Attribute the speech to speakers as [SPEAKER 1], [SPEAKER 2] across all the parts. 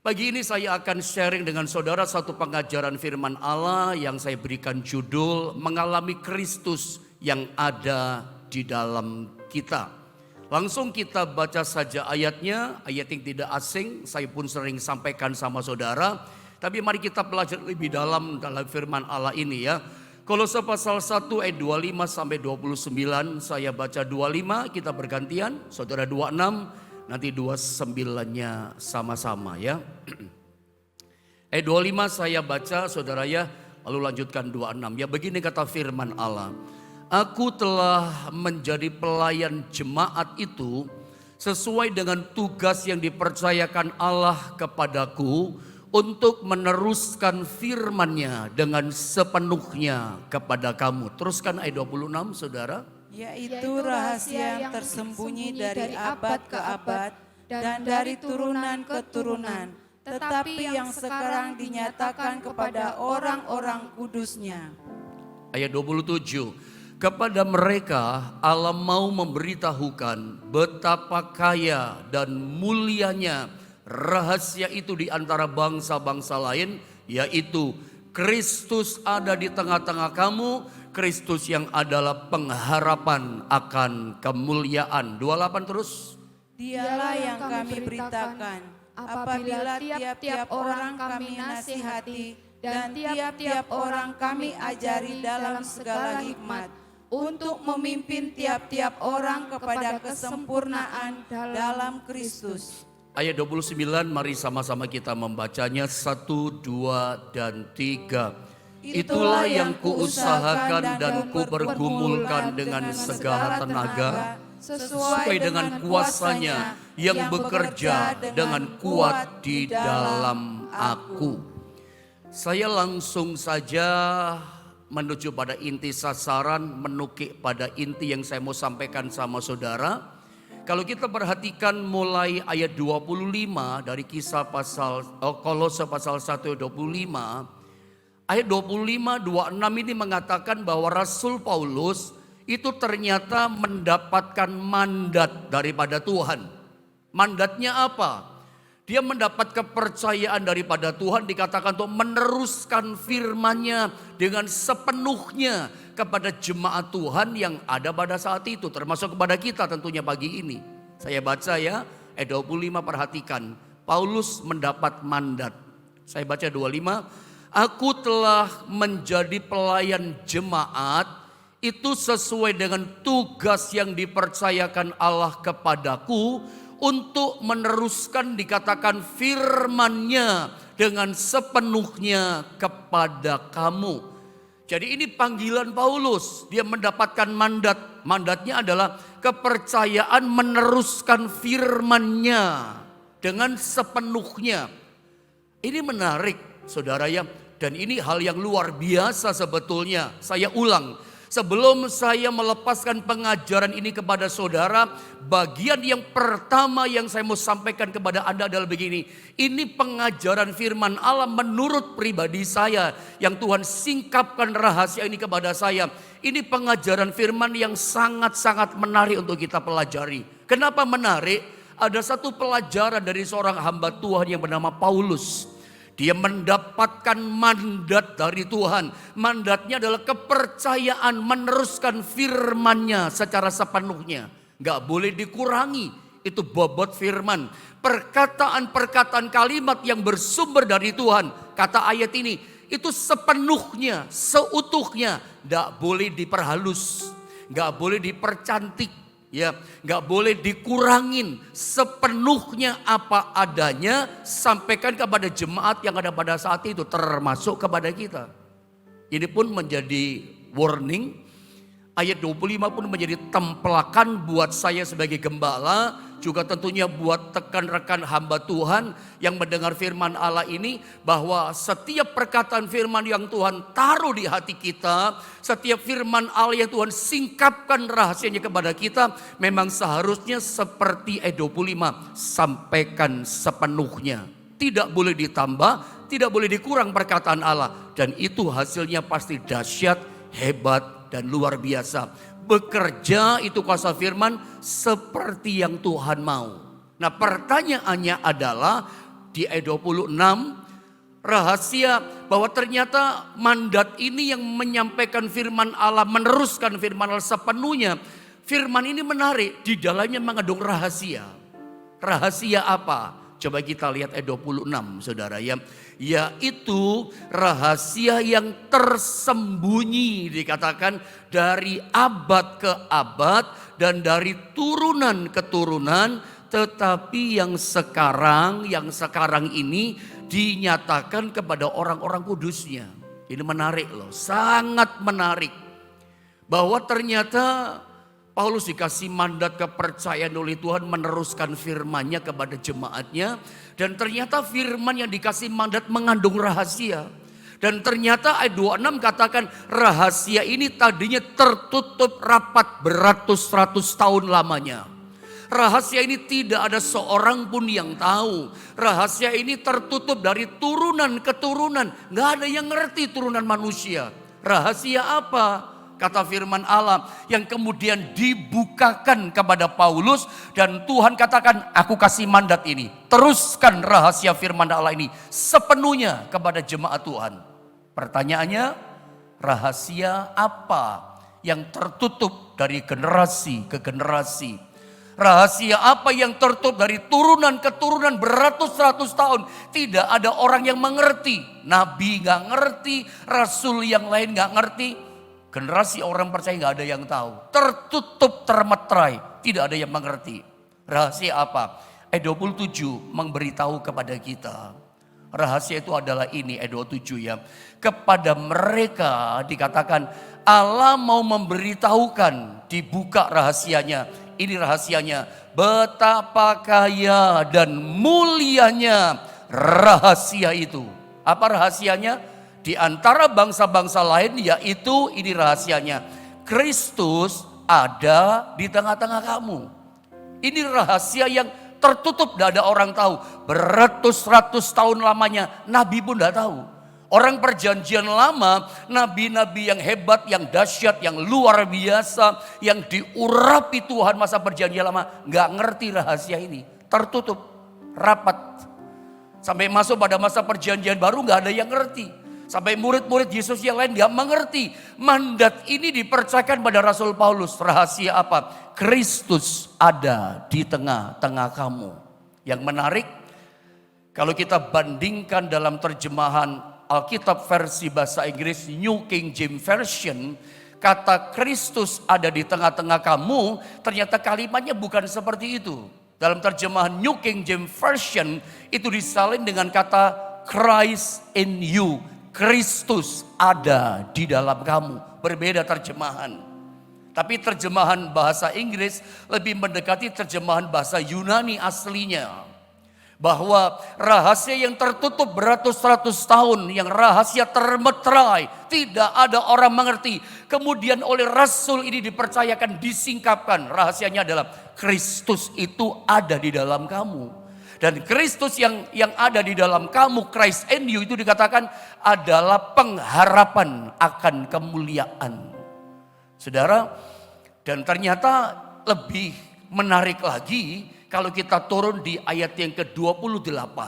[SPEAKER 1] Pagi ini saya akan sharing dengan saudara satu pengajaran firman Allah yang saya berikan judul Mengalami Kristus yang ada di dalam kita. Langsung kita baca saja ayatnya, ayat yang tidak asing, saya pun sering sampaikan sama saudara. Tapi mari kita belajar lebih dalam firman Allah ini ya. Kolose pasal 1 ayat 25 sampai 29, saya baca 25, kita bergantian, saudara 26. Nanti 29-nya sama-sama ya. Ayat 25 saya baca saudara ya. Lalu lanjutkan 26. Ya begini kata firman Allah. Aku telah menjadi pelayan jemaat itu sesuai dengan tugas yang dipercayakan Allah kepadaku untuk meneruskan firman-Nya dengan sepenuhnya kepada kamu. Teruskan ayat 26 saudara.
[SPEAKER 2] Yaitu rahasia yang tersembunyi dari abad ke abad dan dari turunan ke turunan, tetapi yang sekarang dinyatakan kepada orang-orang kudusnya.
[SPEAKER 1] Ayat 27, kepada mereka Allah mau memberitahukan betapa kaya dan mulianya rahasia itu di antara bangsa-bangsa lain, yaitu Kristus ada di tengah-tengah kamu, Kristus yang adalah pengharapan akan kemuliaan. 28 terus.
[SPEAKER 2] Dialah yang kami beritakan apabila tiap-tiap orang kami nasihati dan tiap-tiap orang kami ajari dalam segala hikmat, untuk memimpin tiap-tiap orang kepada kesempurnaan dalam Kristus.
[SPEAKER 1] Ayat 29 mari sama-sama kita membacanya 1, 2, dan 3. Itulah yang kuusahakan dan kupergumulkan dengan segala tenaga sesuai dengan kuasanya yang bekerja dengan kuat di dalam aku. Saya langsung saja menuju pada inti sasaran, menukik pada inti yang saya mau sampaikan sama saudara. Kalau kita perhatikan mulai ayat 25 dari kisah Kolose pasal 1 ayat 25. Ayat 25, 26 ini mengatakan bahwa Rasul Paulus itu ternyata mendapatkan mandat daripada Tuhan. Mandatnya apa? Dia mendapat kepercayaan daripada Tuhan, dikatakan untuk meneruskan firman-Nya dengan sepenuhnya kepada jemaat Tuhan yang ada pada saat itu. Termasuk kepada kita tentunya pagi ini. Saya baca ya, ayat 25 perhatikan. Paulus mendapat mandat. Saya baca 25. Aku telah menjadi pelayan jemaat itu sesuai dengan tugas yang dipercayakan Allah kepadaku untuk meneruskan dikatakan firman-Nya dengan sepenuhnya kepada kamu. Jadi ini panggilan Paulus, dia mendapatkan mandat. Mandatnya adalah kepercayaan meneruskan firman-Nya dengan sepenuhnya. Ini menarik saudara ya, dan ini hal yang luar biasa sebetulnya. Saya ulang, sebelum saya melepaskan pengajaran ini kepada saudara, bagian yang pertama yang saya mau sampaikan kepada Anda adalah begini. Ini pengajaran firman Allah menurut pribadi saya, yang Tuhan singkapkan rahasia ini kepada saya. Ini pengajaran firman yang sangat-sangat menarik untuk kita pelajari. Kenapa menarik? Ada satu pelajaran dari seorang hamba Tuhan yang bernama Paulus. Dia mendapatkan mandat dari Tuhan. Mandatnya adalah kepercayaan meneruskan firman-Nya secara sepenuhnya. Gak boleh dikurangi. Itu bobot firman. Perkataan-perkataan kalimat yang bersumber dari Tuhan. Kata ayat ini, itu sepenuhnya, seutuhnya. Gak boleh diperhalus. Gak boleh dipercantik. Ya, nggak boleh dikurangin, sepenuhnya apa adanya, sampaikan kepada jemaat yang ada pada saat itu, termasuk kepada kita. Ini pun menjadi warning. Ayat 25 pun menjadi templakan buat saya sebagai gembala, juga tentunya buat rekan-rekan hamba Tuhan yang mendengar firman Allah ini, bahwa setiap perkataan firman yang Tuhan taruh di hati kita, setiap firman Allah yang Tuhan singkapkan rahasianya kepada kita, memang seharusnya seperti ayat 25, sampaikan sepenuhnya. Tidak boleh ditambah, tidak boleh dikurang perkataan Allah, dan itu hasilnya pasti dahsyat, hebat, dan luar biasa. Bekerja itu kuasa firman seperti yang Tuhan mau. Nah pertanyaannya adalah, di ayat 26, rahasia bahwa ternyata mandat ini yang menyampaikan firman Allah, meneruskan firman Allah sepenuhnya. Firman ini menarik, di dalamnya mengandung rahasia. Rahasia apa? Coba kita lihat ayat 26 saudara ya. Yaitu rahasia yang tersembunyi dikatakan dari abad ke abad dan dari turunan ke turunan. Tetapi yang sekarang ini dinyatakan kepada orang-orang kudusnya. Ini menarik loh, sangat menarik. Bahwa ternyata Paulus dikasih mandat kepercayaan oleh Tuhan meneruskan firman-Nya kepada jemaatnya. Dan ternyata firman yang dikasih mandat mengandung rahasia. Dan ternyata ayat 26 katakan rahasia ini tadinya tertutup rapat beratus-ratus tahun lamanya. Rahasia ini tidak ada seorang pun yang tahu. Rahasia ini tertutup dari turunan ke turunan. Gak ada yang ngerti turunan manusia. Rahasia apa? Kata firman Allah yang kemudian dibukakan kepada Paulus. Dan Tuhan katakan, aku kasih mandat ini. Teruskan rahasia firman Allah ini sepenuhnya kepada jemaat Tuhan. Pertanyaannya, rahasia apa yang tertutup dari generasi ke generasi? Rahasia apa yang tertutup dari turunan ke turunan beratus-ratus tahun. Tidak ada orang yang mengerti. Nabi gak ngerti, rasul yang lain gak ngerti. Generasi orang percaya gak ada yang tahu. Tertutup, termeterai, tidak ada yang mengerti. Rahasia apa? Ayat 27 memberitahu kepada kita. Rahasia itu adalah ini, ayat 27 ya. Kepada mereka dikatakan Allah mau memberitahukan, dibuka rahasianya. Ini rahasianya, betapa kaya dan mulianya rahasia itu. Apa rahasianya? Di antara bangsa-bangsa lain yaitu ini rahasianya. Kristus ada di tengah-tengah kamu. Ini rahasia yang tertutup, tidak ada orang tahu. Beratus-ratus tahun lamanya Nabi pun tidak tahu. Orang perjanjian lama, nabi-nabi yang hebat, yang dahsyat, yang luar biasa, yang diurapi Tuhan masa perjanjian lama, gak ngerti rahasia ini. Tertutup, rapat. Sampai masuk pada masa perjanjian baru gak ada yang ngerti. Sampai murid-murid Yesus yang lain gak mengerti. Mandat ini dipercayakan pada Rasul Paulus. Rahasia apa? Kristus ada di tengah-tengah kamu. Yang menarik, kalau kita bandingkan dalam terjemahan Alkitab versi bahasa Inggris New King James Version, kata Kristus ada di tengah-tengah kamu, ternyata kalimatnya bukan seperti itu. Dalam terjemahan New King James Version itu disalin dengan kata Christ in you. Kristus ada di dalam kamu. Berbeda terjemahan. Tapi terjemahan bahasa Inggris lebih mendekati terjemahan bahasa Yunani aslinya. Bahwa rahasia yang tertutup beratus-ratus tahun, yang rahasia termeterai, tidak ada orang mengerti. Kemudian oleh Rasul ini dipercayakan, disingkapkan. Rahasianya adalah Kristus itu ada di dalam kamu. Dan Kristus yang ada di dalam kamu, Christ in you, itu dikatakan adalah pengharapan akan kemuliaan. Saudara, dan ternyata lebih menarik lagi, kalau kita turun di ayat yang ke-28,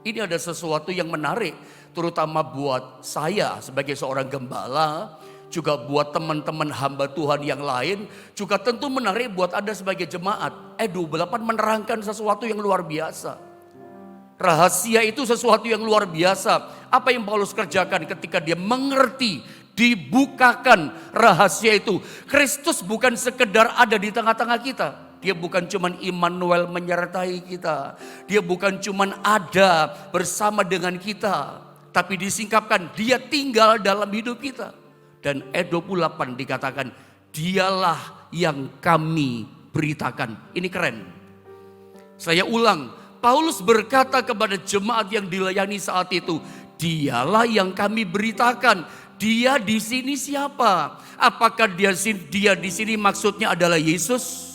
[SPEAKER 1] ini ada sesuatu yang menarik. Terutama buat saya sebagai seorang gembala, juga buat teman-teman hamba Tuhan yang lain, juga tentu menarik buat Anda sebagai jemaat. 28 menerangkan sesuatu yang luar biasa. Rahasia itu sesuatu yang luar biasa. Apa yang Paulus kerjakan ketika dia mengerti, dibukakan rahasia itu. Kristus bukan sekedar ada di tengah-tengah kita. Dia bukan cuman Immanuel menyertai kita. Dia bukan cuman ada bersama dengan kita. Tapi disingkapkan, dia tinggal dalam hidup kita. Dan ayat 28 dikatakan, dialah yang kami beritakan. Ini keren. Saya ulang, Paulus berkata kepada jemaat yang dilayani saat itu, dialah yang kami beritakan. Dia di sini siapa? Apakah dia di sini maksudnya adalah Yesus?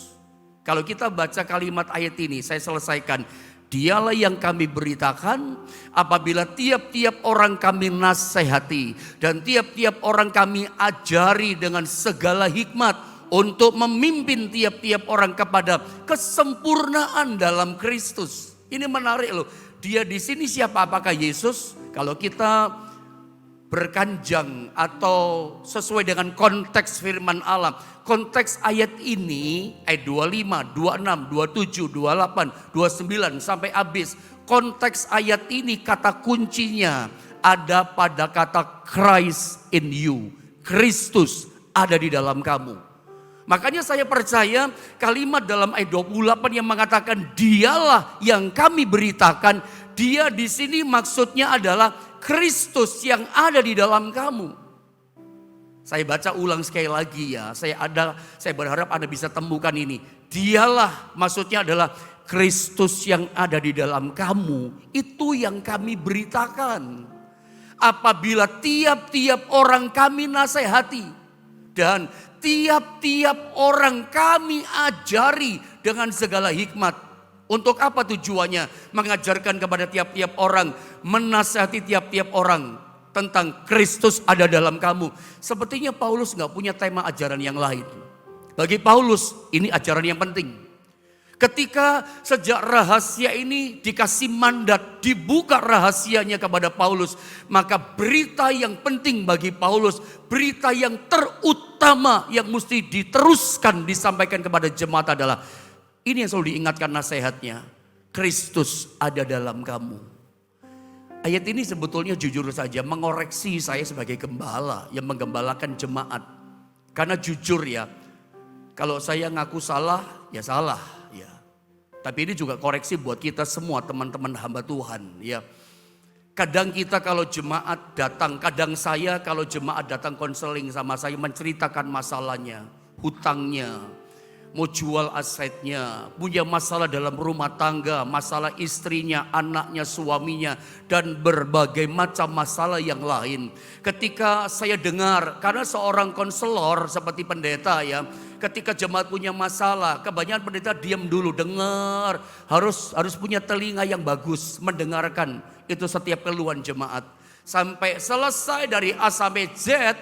[SPEAKER 1] Kalau kita baca kalimat ayat ini, saya selesaikan. Dialah yang kami beritakan apabila tiap-tiap orang kami nasihati dan tiap-tiap orang kami ajari dengan segala hikmat untuk memimpin tiap-tiap orang kepada kesempurnaan dalam Kristus. Ini menarik loh. Dia di sini siapa? Apakah Yesus? Kalau kita berkanjang atau sesuai dengan konteks firman Allah. Konteks ayat ini ayat 25, 26, 27, 28, 29 sampai habis. Konteks ayat ini kata kuncinya ada pada kata Christ in you. Kristus ada di dalam kamu. Makanya saya percaya kalimat dalam ayat 28 yang mengatakan dialah yang kami beritakan. Dia di sini maksudnya adalah Kristus yang ada di dalam kamu. Saya baca ulang sekali lagi ya. Saya berharap Anda bisa temukan ini. Dialah maksudnya adalah Kristus yang ada di dalam kamu. Itu yang kami beritakan. Apabila tiap-tiap orang kami nasihati dan tiap-tiap orang kami ajari dengan segala hikmat. Untuk apa tujuannya? Mengajarkan kepada tiap-tiap orang, menasihati tiap-tiap orang tentang Kristus ada dalam kamu. Sepertinya Paulus nggak punya tema ajaran yang lain. Bagi Paulus ini ajaran yang penting. Ketika sejak rahasia ini dikasih mandat, dibuka rahasianya kepada Paulus, maka berita yang penting bagi Paulus, berita yang terutama yang mesti diteruskan disampaikan kepada jemaat adalah ini yang selalu diingatkan nasihatnya. Kristus ada dalam kamu. Ayat ini sebetulnya jujur saja mengoreksi saya sebagai gembala yang menggembalakan jemaat. Karena jujur ya, kalau saya ngaku salah, ya salah ya. Tapi ini juga koreksi buat kita semua teman-teman hamba Tuhan ya. Kadang kita kalau jemaat datang, kadang saya kalau jemaat datang konseling sama saya menceritakan masalahnya, hutangnya, mau jual asetnya, punya masalah dalam rumah tangga, masalah istrinya, anaknya, suaminya, dan berbagai macam masalah yang lain. Ketika saya dengar, karena seorang konselor seperti pendeta ya, ketika jemaat punya masalah, kebanyakan pendeta diam dulu, dengar, harus punya telinga yang bagus, mendengarkan itu setiap keluhan jemaat. Sampai selesai dari A sampai Z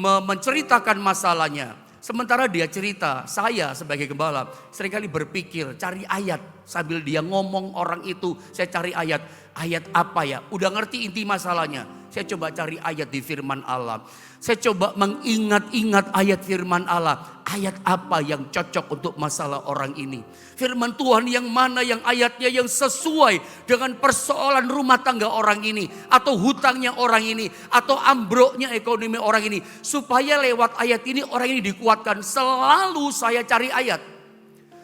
[SPEAKER 1] menceritakan masalahnya. Sementara dia cerita, saya sebagai gembala seringkali berpikir cari ayat. Sambil dia ngomong orang itu, saya cari ayat. Ayat apa ya? Udah ngerti inti masalahnya. Saya coba cari ayat di firman Allah. Saya coba mengingat-ingat ayat firman Allah. Ayat apa yang cocok untuk masalah orang ini. Firman Tuhan yang mana yang ayatnya yang sesuai dengan persoalan rumah tangga orang ini. Atau hutangnya orang ini. Atau ambruknya ekonomi orang ini. Supaya lewat ayat ini orang ini dikuatkan. Selalu saya cari ayat.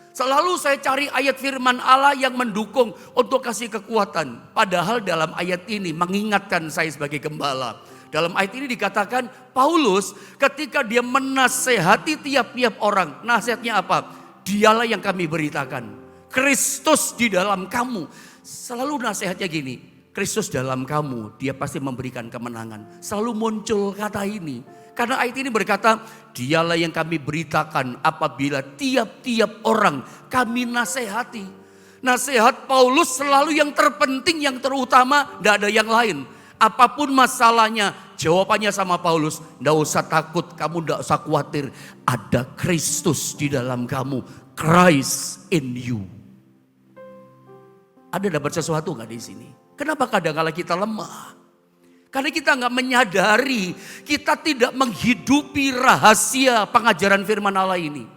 [SPEAKER 1] Selalu saya cari ayat firman Allah yang mendukung untuk kasih kekuatan. Padahal dalam ayat ini mengingatkan saya sebagai gembala. Dalam ayat ini dikatakan Paulus ketika dia menasehati tiap-tiap orang. Nasihatnya apa? Dialah yang kami beritakan. Kristus di dalam kamu. Selalu nasihatnya gini. Kristus dalam kamu, dia pasti memberikan kemenangan. Selalu muncul kata ini. Karena ayat ini berkata, dialah yang kami beritakan apabila tiap-tiap orang kami nasihati. Nasihat Paulus selalu yang terpenting, yang terutama, tidak ada yang lain. Apapun masalahnya, jawabannya sama Paulus, tidak usah takut, kamu tidak usah khawatir. Ada Kristus di dalam kamu, Christ in you. Ada dapat sesuatu nggak di sini? Kenapa kadang-kala kita lemah? Karena kita nggak menyadari, kita tidak menghidupi rahasia pengajaran firman Allah ini.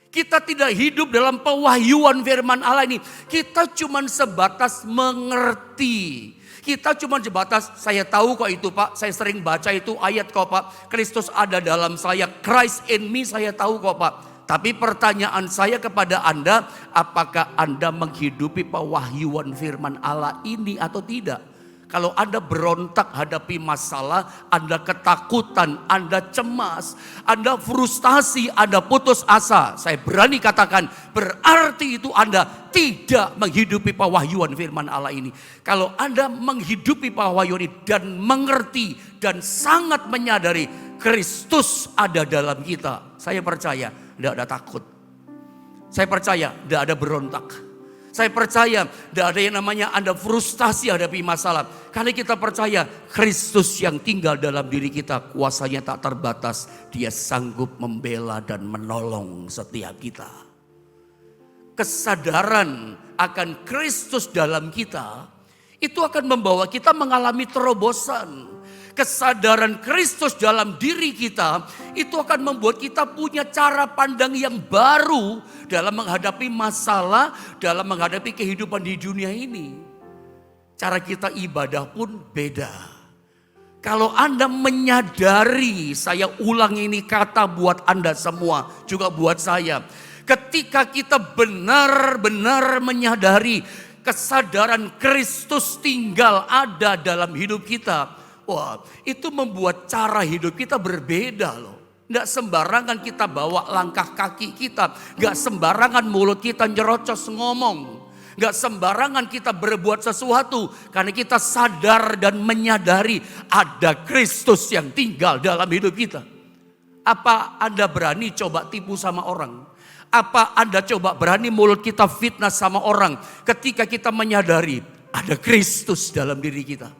[SPEAKER 1] Kita tidak hidup dalam pewahyuan firman Allah ini. Kita cuma sebatas mengerti. Kita cuma sebatas, saya tahu kok itu Pak, saya sering baca itu ayat kok Pak. Kristus ada dalam saya, Christ in me saya tahu kok Pak. Tapi pertanyaan saya kepada Anda, apakah Anda menghidupi pewahyuan firman Allah ini atau tidak? Kalau Anda berontak hadapi masalah, Anda ketakutan, Anda cemas, Anda frustasi, Anda putus asa. Saya berani katakan berarti itu Anda tidak menghidupi pewahyuan firman Allah ini. Kalau Anda menghidupi pewahyuan ini dan mengerti dan sangat menyadari Kristus ada dalam kita. Saya percaya tidak ada takut. Saya percaya tidak ada berontak. Saya percaya tidak ada yang namanya Anda frustasi hadapi masalah. Karena kita percaya Kristus yang tinggal dalam diri kita kuasanya tak terbatas. Dia sanggup membela dan menolong setiap kita. Kesadaran akan Kristus dalam kita, itu akan membawa kita mengalami terobosan. Kesadaran Kristus dalam diri kita itu akan membuat kita punya cara pandang yang baru dalam menghadapi masalah, dalam menghadapi kehidupan di dunia ini. Cara kita ibadah pun beda. Kalau Anda menyadari, saya ulang ini kata buat Anda semua, juga buat saya. Ketika kita benar-benar menyadari kesadaran Kristus tinggal ada dalam hidup kita, wah, itu membuat cara hidup kita berbeda loh. Nggak sembarangan kita bawa langkah kaki kita. Nggak sembarangan mulut kita nyerocos ngomong. Nggak sembarangan kita berbuat sesuatu. Karena kita sadar dan menyadari ada Kristus yang tinggal dalam hidup kita. Apa Anda berani coba tipu sama orang? Apa Anda coba berani mulut kita fitnah sama orang ketika kita menyadari ada Kristus dalam diri kita?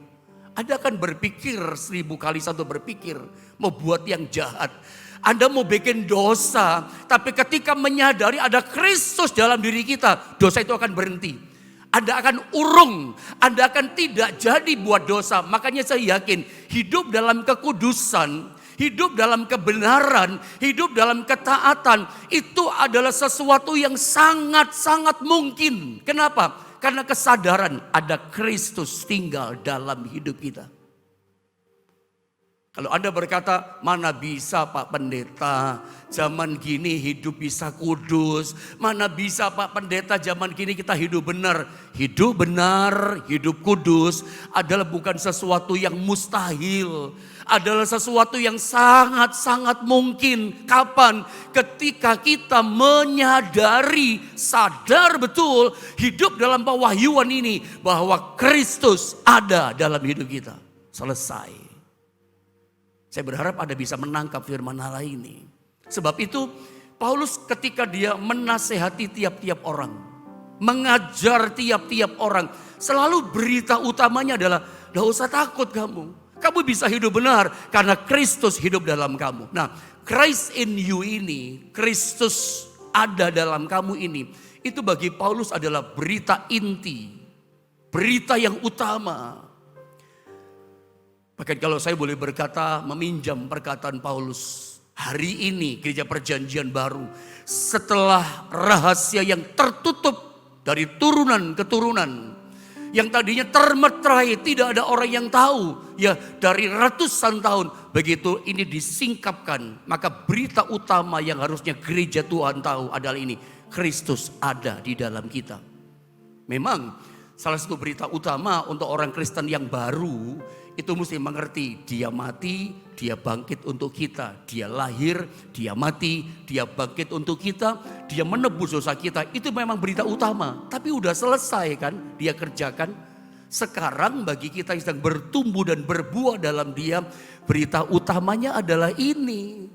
[SPEAKER 1] Anda akan berpikir 1000 kali satu berpikir mau buat yang jahat. Anda mau bikin dosa, tapi ketika menyadari ada Kristus dalam diri kita, dosa itu akan berhenti. Anda akan urung, Anda akan tidak jadi buat dosa. Makanya saya yakin hidup dalam kekudusan, hidup dalam kebenaran, hidup dalam ketaatan, itu adalah sesuatu yang sangat-sangat mungkin. Kenapa? Karena kesadaran ada Kristus tinggal dalam hidup kita. Kalau Anda berkata, mana bisa Pak Pendeta, zaman gini hidup bisa kudus. Mana bisa Pak Pendeta, zaman gini kita hidup benar. Hidup benar, hidup kudus adalah bukan sesuatu yang mustahil. Adalah sesuatu yang sangat-sangat mungkin. Kapan? Ketika kita menyadari, sadar betul hidup dalam pewahyuan ini bahwa Kristus ada dalam hidup kita. Selesai. Saya berharap Anda bisa menangkap firman Allah ini. Sebab itu Paulus ketika dia menasehati tiap-tiap orang, mengajar tiap-tiap orang, selalu berita utamanya adalah gak usah takut kamu. Kamu bisa hidup benar karena Kristus hidup dalam kamu. Nah, Christ in you ini, Kristus ada dalam kamu ini, itu bagi Paulus adalah berita inti, berita yang utama. Bahkan kalau saya boleh berkata, meminjam perkataan Paulus, hari ini gereja perjanjian baru, setelah rahasia yang tertutup dari turunan ke turunan, yang tadinya termeterai, tidak ada orang yang tahu. Ya, dari ratusan tahun, begitu ini disingkapkan. Maka berita utama yang harusnya gereja Tuhan tahu adalah ini. Kristus ada di dalam kita. Memang salah satu berita utama untuk orang Kristen yang baru, itu mesti mengerti dia mati, dia bangkit untuk kita. Dia lahir, dia mati, dia bangkit untuk kita. Dia menebus dosa kita. Itu memang berita utama. Tapi udah selesai kan dia kerjakan. Sekarang bagi kita yang sedang bertumbuh dan berbuah dalam dia, berita utamanya adalah ini.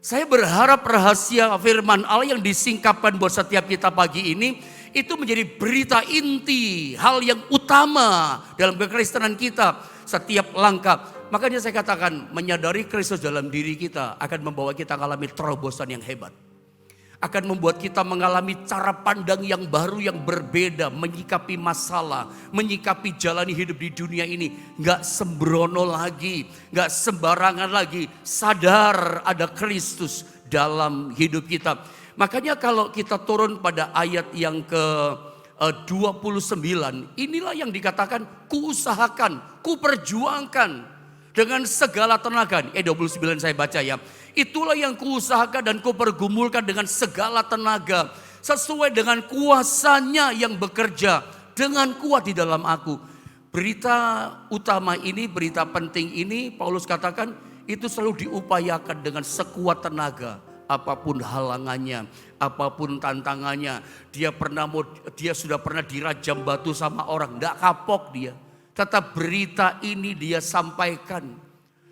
[SPEAKER 1] Saya berharap rahasia firman Allah yang disingkapkan buat setiap kita pagi ini, itu menjadi berita inti, hal yang utama dalam kekristenan kita. Setiap langkah, makanya saya katakan menyadari Kristus dalam diri kita akan membawa kita mengalami terobosan yang hebat. Akan membuat kita mengalami cara pandang yang baru yang berbeda. Menyikapi masalah, menyikapi jalani hidup di dunia ini. Gak sembrono lagi, gak sembarangan lagi. Sadar ada Kristus dalam hidup kita. Makanya kalau kita turun pada ayat yang ke 29, inilah yang dikatakan kuusahakan, kuperjuangkan dengan segala tenaga. 29 saya baca ya. Itulah yang kuusahakan dan kupergumulkan dengan segala tenaga, sesuai dengan kuasanya yang bekerja dengan kuat di dalam aku. Berita utama ini, berita penting ini, Paulus katakan itu selalu diupayakan dengan sekuat tenaga. Apapun halangannya, apapun tantangannya, dia sudah pernah dirajam batu sama orang, tidak kapok dia. Tetap berita ini dia sampaikan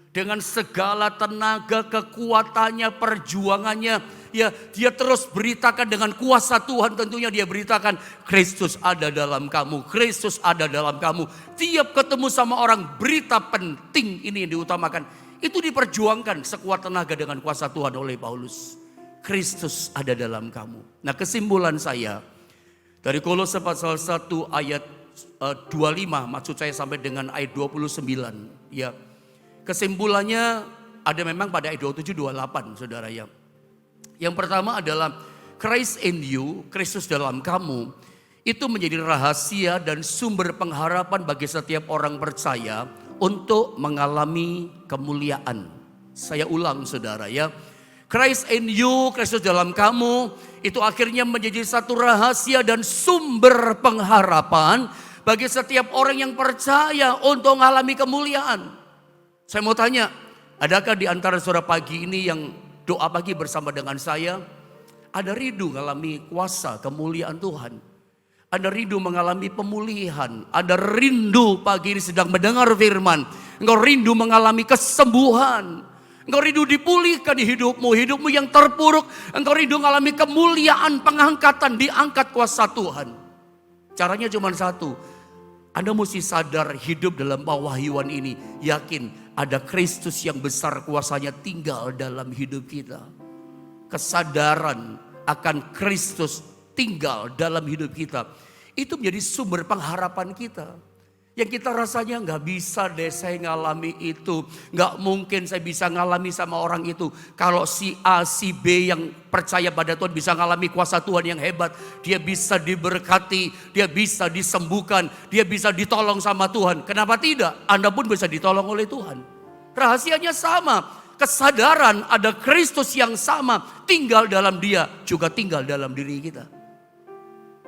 [SPEAKER 1] dengan segala tenaga, kekuatannya, perjuangannya. Ya, dia terus beritakan dengan kuasa Tuhan, tentunya dia beritakan Kristus ada dalam kamu, Kristus ada dalam kamu. Tiap ketemu sama orang, berita penting ini yang diutamakan. Itu diperjuangkan sekuat tenaga dengan kuasa Tuhan oleh Paulus. Kristus ada dalam kamu. Nah, kesimpulan saya, Dari Kolose pasal 1 ayat 25, maksud saya sampai dengan ayat 29. Ya, kesimpulannya ada memang pada ayat 27, 28 saudara ya. Yang pertama adalah Christ in you, Kristus dalam kamu, itu menjadi rahasia dan sumber pengharapan bagi setiap orang percaya untuk mengalami kemuliaan. Saya ulang saudara ya. Christ in you, Kristus dalam kamu, itu akhirnya menjadi satu rahasia dan sumber pengharapan bagi setiap orang yang percaya untuk mengalami kemuliaan. Saya mau tanya, adakah di antara saudara pagi ini yang doa pagi bersama dengan saya, ada rindu mengalami kuasa kemuliaan Tuhan? Ada rindu mengalami pemulihan, ada rindu pagi ini sedang mendengar firman, engkau rindu mengalami kesembuhan, engkau rindu dipulihkan di hidupmu yang terpuruk, engkau rindu mengalami kemuliaan, pengangkatan, diangkat kuasa Tuhan. Caranya cuma satu, Anda mesti sadar hidup dalam pewahyuan ini, yakin ada Kristus yang besar kuasanya tinggal dalam hidup kita. Kesadaran akan Kristus tinggal dalam hidup kita, itu menjadi sumber pengharapan kita. Yang kita rasanya nggak bisa deh saya ngalami itu, nggak mungkin saya bisa ngalami sama orang itu. Kalau si A, si B yang percaya pada Tuhan bisa ngalami kuasa Tuhan yang hebat, dia bisa diberkati, dia bisa disembuhkan, dia bisa ditolong sama Tuhan. Kenapa tidak? Anda pun bisa ditolong oleh Tuhan. Rahasianya sama, kesadaran ada Kristus yang sama tinggal dalam dia, juga tinggal dalam diri kita.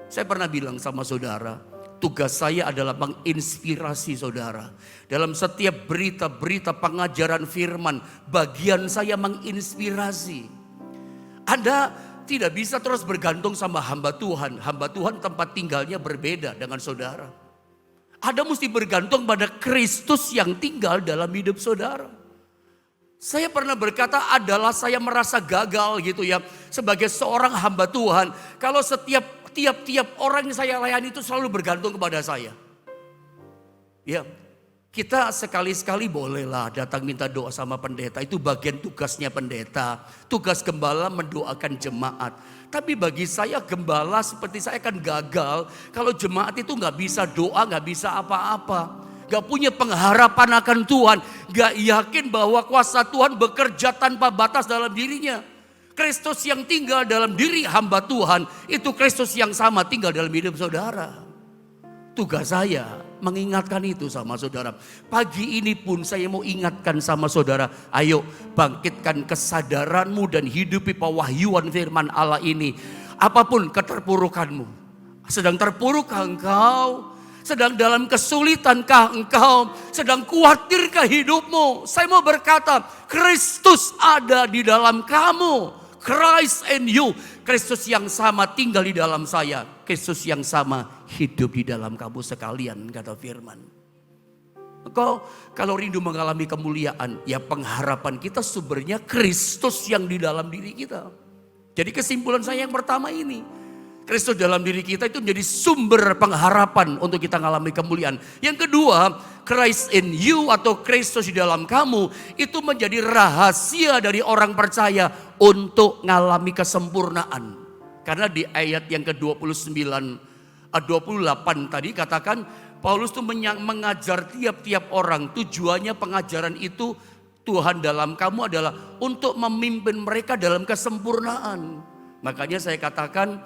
[SPEAKER 1] Saya pernah bilang sama saudara, tugas saya adalah menginspirasi saudara. Dalam setiap berita-berita pengajaran firman, bagian saya menginspirasi. Anda tidak bisa terus bergantung sama hamba Tuhan. Hamba Tuhan tempat tinggalnya berbeda dengan saudara. Anda mesti bergantung pada Kristus yang tinggal dalam hidup saudara. Saya pernah berkata adalah saya merasa gagal gitu ya. Sebagai seorang hamba Tuhan, kalau tiap-tiap orang yang saya layani itu selalu bergantung kepada saya. Ya, kita sekali-sekali bolehlah datang minta doa sama pendeta. Itu bagian tugasnya pendeta. Tugas gembala mendoakan jemaat. Tapi bagi saya gembala seperti saya akan gagal kalau jemaat itu gak bisa doa, gak bisa apa-apa. Gak punya pengharapan akan Tuhan. Gak yakin bahwa kuasa Tuhan bekerja tanpa batas dalam dirinya. Kristus yang tinggal dalam diri hamba Tuhan, itu Kristus yang sama tinggal dalam hidup saudara. Tugas saya mengingatkan itu sama saudara. Pagi ini pun saya mau ingatkan sama saudara, ayo bangkitkan kesadaranmu dan hidupi pewahyuan firman Allah ini. Apapun keterpurukanmu, sedang terpurukkah engkau? Sedang dalam kesulitankah engkau? Sedang khawatirkah hidupmu? Saya mau berkata, Kristus ada di dalam kamu. Christ in you, Kristus yang sama tinggal di dalam saya. Kristus yang sama hidup di dalam kamu sekalian, kata firman. Engkau kalau rindu mengalami kemuliaan, ya pengharapan kita sumbernya Kristus yang di dalam diri kita. Jadi kesimpulan saya yang pertama ini, Kristus dalam diri kita itu menjadi sumber pengharapan untuk kita mengalami kemuliaan. Yang kedua, Christ in you atau Kristus di dalam kamu itu menjadi rahasia dari orang percaya untuk mengalami kesempurnaan. Karena di ayat yang ke-29, 28 tadi katakan Paulus itu mengajar tiap-tiap orang. Tujuannya pengajaran itu Tuhan dalam kamu adalah untuk memimpin mereka dalam kesempurnaan. Makanya saya katakan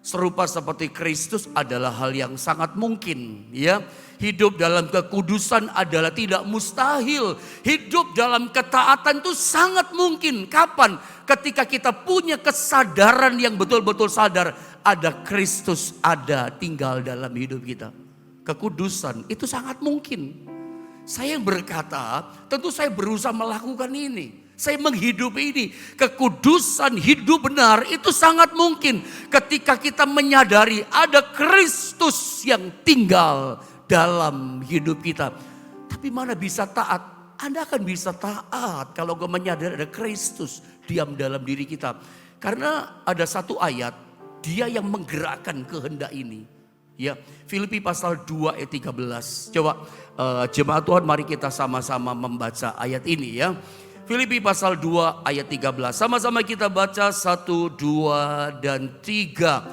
[SPEAKER 1] serupa seperti Kristus adalah hal yang sangat mungkin, ya. Hidup dalam kekudusan adalah tidak mustahil. Hidup dalam ketaatan itu sangat mungkin. Kapan? Ketika kita punya kesadaran yang betul-betul sadar ada Kristus ada tinggal dalam hidup kita. Kekudusan itu sangat mungkin. Saya yang berkata, tentu saya berusaha melakukan ini. Saya menghidupi ini. Kekudusan hidup benar itu sangat mungkin ketika kita menyadari ada Kristus yang tinggal dalam hidup kita. Tapi mana bisa taat? Anda akan bisa taat kalau kau menyadari ada Kristus diam dalam diri kita. Karena ada satu ayat, dia yang menggerakkan kehendak ini. Ya, Filipi pasal 2 ayat 13. Coba jemaat Tuhan, mari kita sama-sama membaca ayat ini ya. Filipi pasal 2 ayat 13. Sama-sama kita baca 1, 2, dan 3.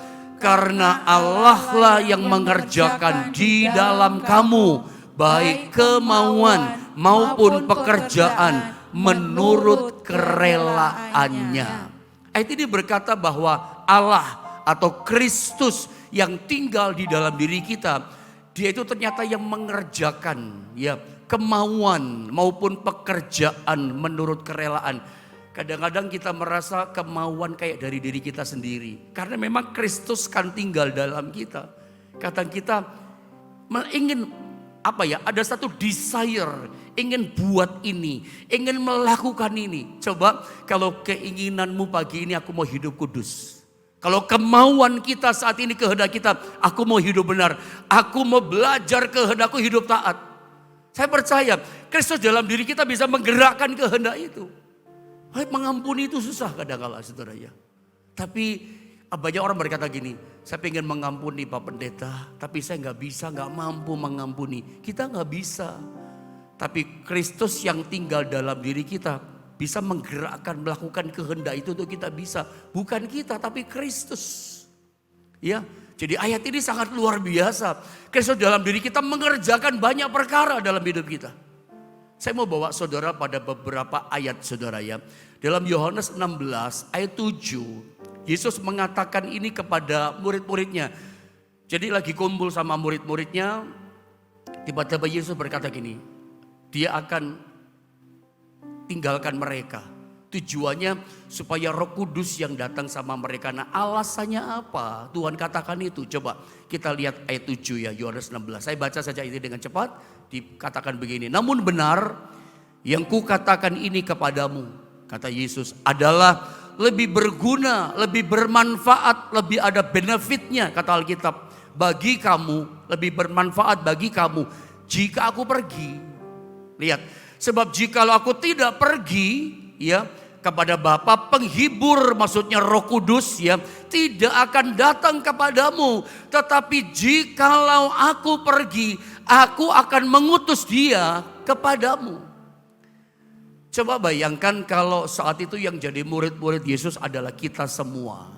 [SPEAKER 1] Karena Allah lah yang mengerjakan di dalam kamu baik kemauan maupun pekerjaan menurut kerelaannya. Ayat ini berkata bahwa Allah atau Kristus yang tinggal di dalam diri kita, Dia itu ternyata yang mengerjakan ya kemauan maupun pekerjaan menurut kerelaan. Kadang-kadang kita merasa kemauan kayak dari diri kita sendiri. Karena memang Kristus kan tinggal dalam kita. Kadang kita ingin ada satu desire, ingin buat ini, ingin melakukan ini. Coba kalau keinginanmu pagi ini aku mau hidup kudus. Kalau kemauan kita saat ini kehendak kita, aku mau hidup benar. Aku mau belajar kehendakku hidup taat. Saya percaya Kristus dalam diri kita bisa menggerakkan kehendak itu. Mengampuni itu susah kadang-kala saudara ya. Tapi banyak orang berkata gini, saya pengen mengampuni Pak Pendeta, tapi saya nggak bisa, nggak mampu mengampuni. Kita nggak bisa. Tapi Kristus yang tinggal dalam diri kita bisa menggerakkan, melakukan kehendak itu untuk kita bisa. Bukan kita, tapi Kristus. Ya, jadi ayat ini sangat luar biasa. Kristus dalam diri kita mengerjakan banyak perkara dalam hidup kita. Saya mau bawa saudara pada beberapa ayat saudara ya. Dalam Yohanes 16 ayat 7, Yesus mengatakan ini kepada murid-muridnya. Jadi lagi kumpul sama murid-muridnya, tiba-tiba Yesus berkata gini, Dia akan tinggalkan mereka. Tujuannya supaya Roh Kudus yang datang sama mereka. Nah, alasannya apa? Tuhan katakan itu. Coba kita lihat ayat 7 ya, Yohanes 16. Saya baca saja ini dengan cepat. Dikatakan begini, namun benar yang kukatakan ini kepadamu, kata Yesus, adalah lebih berguna, lebih bermanfaat, lebih ada benefitnya, kata Alkitab, bagi kamu, lebih bermanfaat bagi kamu jika aku pergi. Lihat, sebab jikalau aku tidak pergi ya kepada Bapa, penghibur maksudnya Roh Kudus ya tidak akan datang kepadamu, tetapi jikalau aku pergi, aku akan mengutus Dia kepadamu. Coba bayangkan kalau saat itu yang jadi murid-murid Yesus adalah kita semua.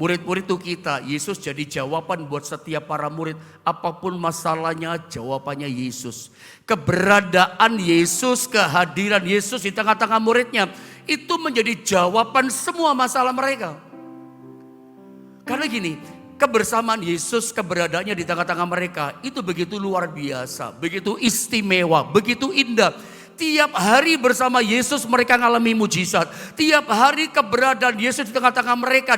[SPEAKER 1] Murid-murid itu kita, Yesus jadi jawaban buat setiap para murid. Apapun masalahnya, jawabannya Yesus. Keberadaan Yesus, kehadiran Yesus di tengah-tengah muridnya, itu menjadi jawaban semua masalah mereka. Karena gini, kebersamaan Yesus, keberadaannya di tengah-tengah mereka, itu begitu luar biasa, begitu istimewa, begitu indah. Tiap hari bersama Yesus mereka mengalami mujizat. Tiap hari keberadaan Yesus di tengah-tengah mereka,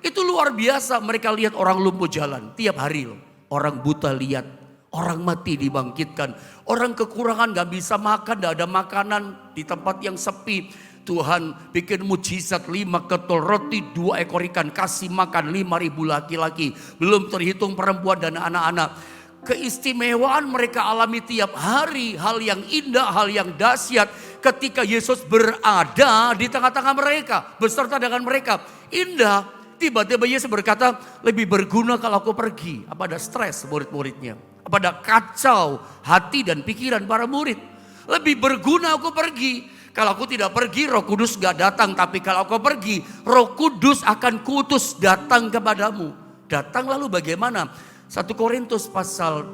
[SPEAKER 1] itu luar biasa. Mereka lihat orang lumpuh jalan tiap hari loh. Orang buta lihat, orang mati dibangkitkan, orang kekurangan gak bisa makan, gak ada makanan di tempat yang sepi. Tuhan bikin mujizat, 5 ketol roti, 2 ekor ikan, kasih makan 5.000 laki-laki. Belum terhitung perempuan dan anak-anak. Keistimewaan mereka alami tiap hari, hal yang indah, hal yang dahsyat ketika Yesus berada di tengah-tengah mereka, beserta dengan mereka. Indah, tiba-tiba Yesus berkata, lebih berguna kalau aku pergi. Apa ada stres murid-muridnya? Apa ada kacau hati dan pikiran para murid? Lebih berguna aku pergi. Kalau aku tidak pergi, Roh Kudus gak datang. Tapi kalau aku pergi, Roh Kudus akan kutus datang kepadamu. Datang lalu bagaimana? 1 Korintus pasal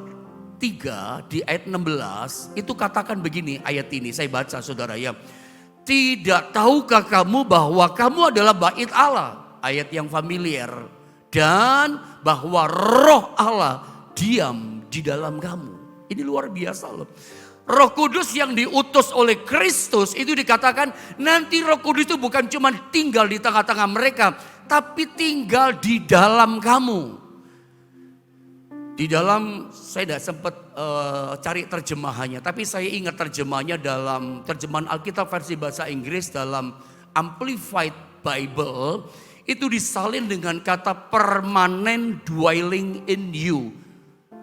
[SPEAKER 1] 3 di ayat 16 itu katakan begini ayat ini, saya baca saudara ya. Tidak tahukah kamu bahwa kamu adalah bait Allah, ayat yang familiar, dan bahwa Roh Allah diam di dalam kamu. Ini luar biasa loh. Roh Kudus yang diutus oleh Kristus itu dikatakan nanti Roh Kudus itu bukan cuma tinggal di tengah-tengah mereka, tapi tinggal di dalam kamu. Di dalam, saya tidak sempat cari terjemahannya, tapi saya ingat terjemahannya dalam terjemahan Alkitab versi bahasa Inggris dalam Amplified Bible, itu disalin dengan kata permanent dwelling in you.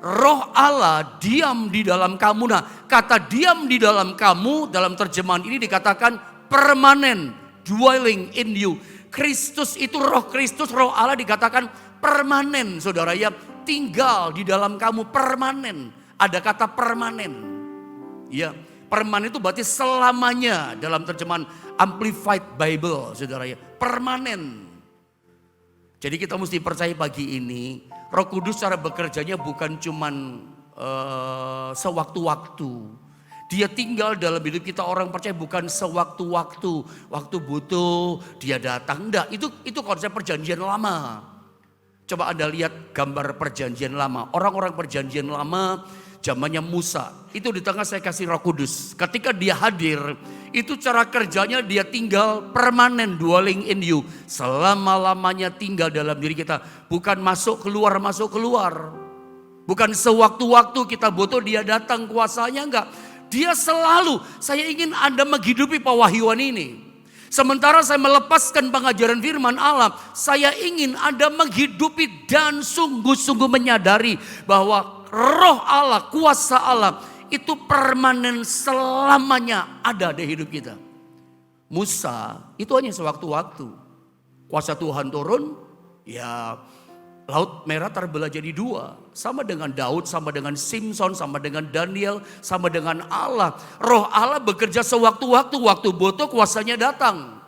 [SPEAKER 1] Roh Allah diam di dalam kamu. Nah, kata diam di dalam kamu dalam terjemahan ini dikatakan permanent dwelling in you. Kristus itu Roh Kristus, Roh Allah dikatakan permanen saudara ya. Tinggal di dalam kamu, permanen. Ada kata permanen. Ya, permanen itu berarti selamanya dalam terjemahan Amplified Bible, saudara ya. Permanen. Jadi kita mesti percaya pagi ini, Roh Kudus cara bekerjanya bukan cuman sewaktu-waktu. Dia tinggal dalam hidup kita, orang percaya bukan sewaktu-waktu. Waktu butuh dia datang. Enggak, itu konsep perjanjian lama. Coba Anda lihat gambar perjanjian lama. Orang-orang perjanjian lama zamannya Musa. Itu di tengah saya kasih Roh Kudus. Ketika dia hadir, itu cara kerjanya dia tinggal permanen, dwelling in you. Selama-lamanya tinggal dalam diri kita. Bukan masuk keluar, masuk keluar. Bukan sewaktu-waktu kita butuh dia datang, kuasanya enggak. Dia selalu, saya ingin Anda menghidupi pewahyuan ini. Sementara saya melepaskan pengajaran firman Allah, saya ingin Anda menghidupi dan sungguh-sungguh menyadari bahwa roh Allah, kuasa Allah itu permanen selamanya ada di hidup kita. Musa itu hanya sewaktu-waktu. Kuasa Tuhan turun, ya Laut Merah terbelah jadi dua. Sama dengan Daud, sama dengan Simpson, sama dengan Daniel, sama dengan Allah. Roh Allah bekerja sewaktu-waktu, waktu butuh kuasanya datang.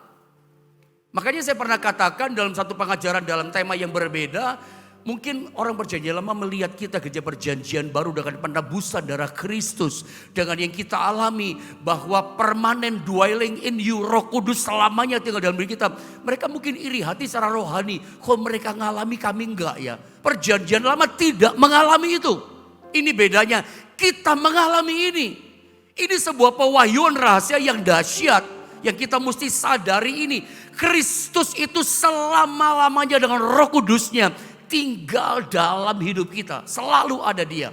[SPEAKER 1] Makanya saya pernah katakan dalam satu pengajaran dalam tema yang berbeda, mungkin orang perjanjian lama melihat kita gereja perjanjian baru dengan penebusan darah Kristus. Dengan yang kita alami bahwa permanen dwelling in you, Roh Kudus selamanya tinggal dalam diri kita. Mereka mungkin iri hati secara rohani. Kok mereka ngalami, kami enggak ya. Perjanjian lama tidak mengalami itu. Ini bedanya, kita mengalami ini. Ini sebuah pewahyuan rahasia yang dahsyat. Yang kita mesti sadari ini. Kristus itu selama-lamanya dengan Roh Kudusnya tinggal dalam hidup kita. Selalu ada dia.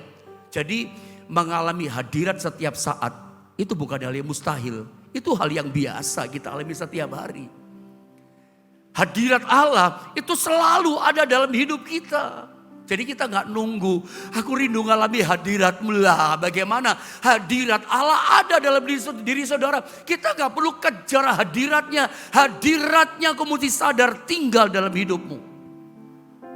[SPEAKER 1] Jadi mengalami hadirat setiap saat itu bukan hal yang mustahil. Itu hal yang biasa kita alami setiap hari. Hadirat Allah itu selalu ada dalam hidup kita. Jadi kita gak nunggu, aku rindu ngalami hadiratmu lah. Bagaimana hadirat Allah ada dalam diri saudara. Kita gak perlu kejar hadiratnya. Hadiratnya kamu mesti sadar tinggal dalam hidupmu.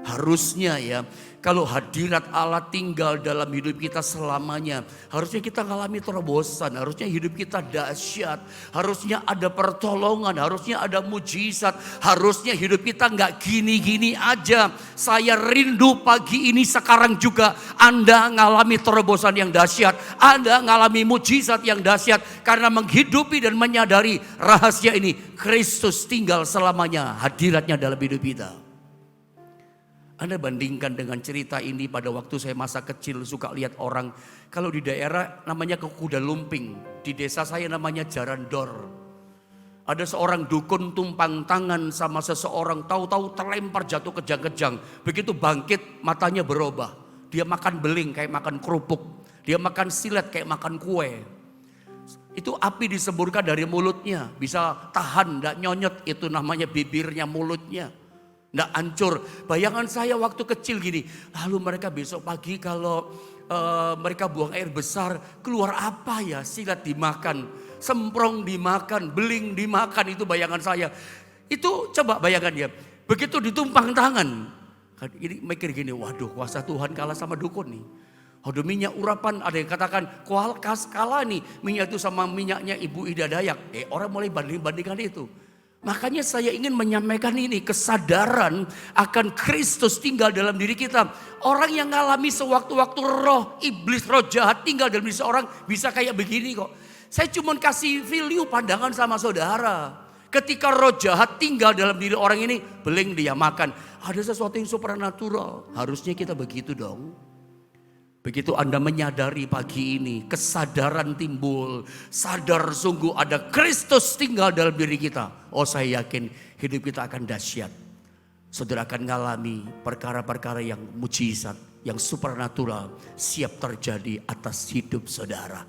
[SPEAKER 1] Harusnya ya, kalau hadirat Allah tinggal dalam hidup kita selamanya, harusnya kita mengalami terobosan, harusnya hidup kita dahsyat, harusnya ada pertolongan, harusnya ada mujizat, harusnya hidup kita nggak gini-gini aja. Saya rindu pagi ini sekarang juga Anda mengalami terobosan yang dahsyat, Anda mengalami mujizat yang dahsyat karena menghidupi dan menyadari rahasia ini. Kristus tinggal selamanya, hadiratnya dalam hidup kita. Anda bandingkan dengan cerita ini pada waktu saya masa kecil suka lihat orang. Kalau di daerah namanya kuda lumping. Di desa saya namanya jarandor. Ada seorang dukun tumpang tangan sama seseorang. Tahu-tahu terlempar jatuh kejang-kejang. Begitu bangkit matanya berubah. Dia makan beling kayak makan kerupuk. Dia makan silet kayak makan kue. Itu api disemburkan dari mulutnya. Bisa tahan, tidak nyonyot. Itu namanya bibirnya, mulutnya. Nggak hancur. Bayangan saya waktu kecil gini. Lalu mereka besok pagi kalau mereka buang air besar. Keluar apa ya? Silat dimakan. Semprong dimakan. Beling dimakan. Itu bayangan saya. Itu coba bayangan ya. Begitu ditumpang tangan. Ini mikir gini. Waduh, kuasa Tuhan kalah sama dukun nih. Waduh, minyak urapan. Ada yang katakan kalah nih. Minyak itu sama minyaknya Ibu Ida Dayak. Orang mulai banding-bandingkan itu. Makanya saya ingin menyampaikan ini, kesadaran akan Kristus tinggal dalam diri kita. Orang yang mengalami sewaktu-waktu roh iblis, roh jahat tinggal dalam diri seorang bisa kayak begini kok. Saya cuma kasih value pandangan sama saudara. Ketika roh jahat tinggal dalam diri orang ini, beling dia makan. Ada sesuatu yang supernatural, harusnya kita begitu dong. Begitu Anda menyadari pagi ini, kesadaran timbul. Sadar sungguh ada Kristus tinggal dalam diri kita. Oh, saya yakin hidup kita akan dahsyat. Saudara akan mengalami perkara-perkara yang mujizat, yang supernatural siap terjadi atas hidup saudara.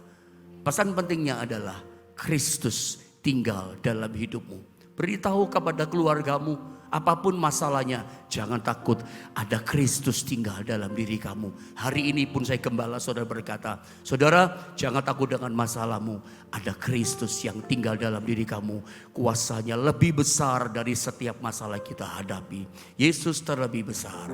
[SPEAKER 1] Pesan pentingnya adalah Kristus tinggal dalam hidupmu. Beritahu kepada keluargamu, apapun masalahnya, jangan takut, ada Kristus tinggal dalam diri kamu. Hari ini pun saya gembala saudara berkata, saudara jangan takut dengan masalahmu, ada Kristus yang tinggal dalam diri kamu. Kuasanya lebih besar dari setiap masalah kita hadapi. Yesus terlebih besar.